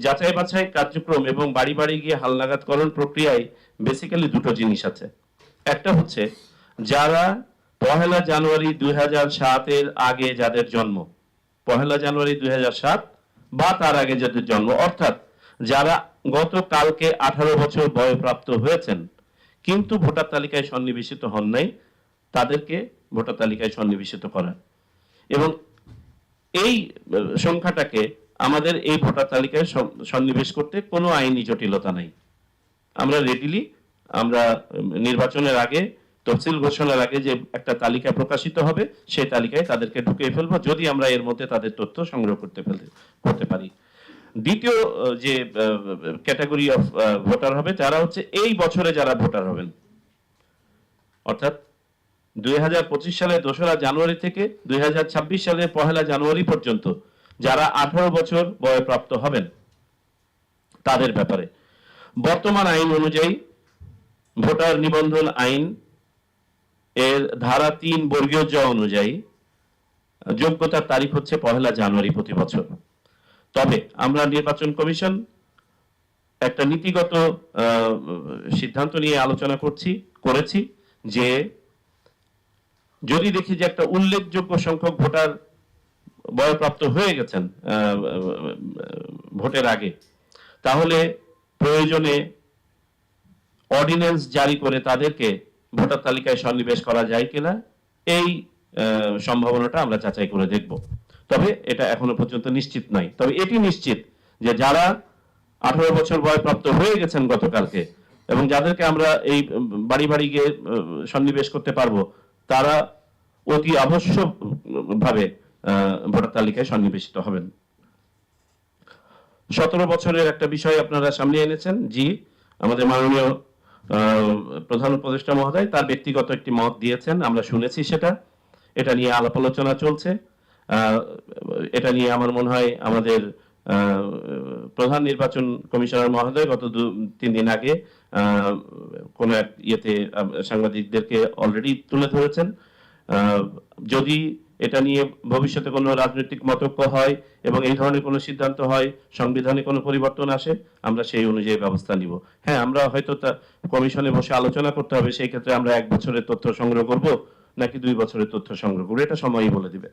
যাচাই বাছাই কার্যক্রম এবং বাড়ি বাড়ি গিয়ে হালনাগাদকরণ প্রক্রিয়ায় বেসিক্যালি দুটো জিনিস আছে। একটা হচ্ছে যারা 1 জানুয়ারি 2007 আগে যাদের জন্ম, 1 জানুয়ারি 2007 বা তার আগে যাদের জন্ম, অর্থাৎ যারা গতকালকে 18 বছর বয়প্রাপ্ত হয়েছেন কিন্তু ভোটার তালিকায় সন্নিবেশিত হন নাই, তাদেরকে ভোটার তালিকায় সন্নিবেশিত করা। এবং এই সংখ্যাটাকে আমাদের এই ভোটার তালিকায় সন্নিবেশ করতে কোনো আইনি জটিলতা নাই। আমরা রেডিলি আমরা নির্বাচনের আগে, তফসিল ঘোষণার আগে যে একটা তালিকা প্রকাশিত হবে সেই তালিকায় তাদেরকে ঢুকিয়ে ফেলবো, যদি আমরা এর মধ্যে তাদের তথ্য সংগ্রহ করতে পারি। দ্বিতীয় যে ক্যাটাগরি অফ ভোটার হবে যারা হচ্ছে এই বছরে যারা ভোটার হবেন, অর্থাৎ 2025 সালের 2রা জানুয়ারি থেকে 2026 সালের 1 জানুয়ারি পর্যন্ত যারা 18 বছর বয়প্রাপ্ত হবেন তাদের ব্যাপারে বর্তমান আইন অনুযায়ী ভোটার নিবন্ধন আইন এর ধারা 3 বর্গীয় জ অনুযায়ী যোগ্যতার তারিখ হচ্ছে 1 জানুয়ারি প্রতি বছর। তবে আমরা নির্বাচন কমিশন একটা নীতিগত সিদ্ধান্ত নিয়ে আলোচনা করেছি যে যদি দেখি যে একটা উল্লেখযোগ্য সংখ্যক ভোটার বয়প্রাপ্ত হয়ে গেছেন ভোটের আগে, তাহলে প্রয়োজনে অর্ডিন্যান্স জারি করে তাদেরকে ভোটার তালিকায় সন্নিবেশ করা যায় কিনা এই সম্ভাবনাটা আমরা যাচাই করে দেখব। তবে এটা এখনো পর্যন্ত নিশ্চিত নয়। তবে এটি নিশ্চিত যে যারা 18 বছর বয়প্রাপ্ত হয়ে গেছেন গতকালকে এবং যাদেরকে আমরা এই বাড়ি বাড়ি গিয়ে সন্নিবেশ করতে পারবো, তারা অতি আবশ্যকভাবে ভোটার তালিকায় সন্নিবেশিত হবেন। 17 বছরের একটা বিষয় আপনারা সামনে এনেছেন। জি, আমাদের মাননীয় প্রধান উপদেষ্টা মহোদয় তার ব্যক্তিগত একটি মত দিয়েছেন, আমরা শুনেছি সেটা। এটা নিয়ে আলাপ আলোচনা চলছে। এটা নিয়ে আমার মনে হয় আমাদের প্রধান নির্বাচন কমিশনার মহোদয় গত 2-3 দিন আগে কোন এক ইয়েতে সাংবাদিকদেরকে অলরেডি তুলে ধরেছেন। যদি এটা নিয়ে ভবিষ্যতে কোনো রাজনৈতিক মতৈক্য হয় এবং এই ধরনের কোনো সিদ্ধান্ত হয়, সংবিধানে কোনো পরিবর্তন আসে, আমরা সেই অনুযায়ী ব্যবস্থা নিব। হ্যাঁ, আমরা হয়তো কমিশনে বসে আলোচনা করতে হবে, সেই ক্ষেত্রে আমরা 1 বছরের তথ্য সংগ্রহ করব নাকি 2 বছরের তথ্য সংগ্রহ করবো, এটা সময়ই বলে দিবে।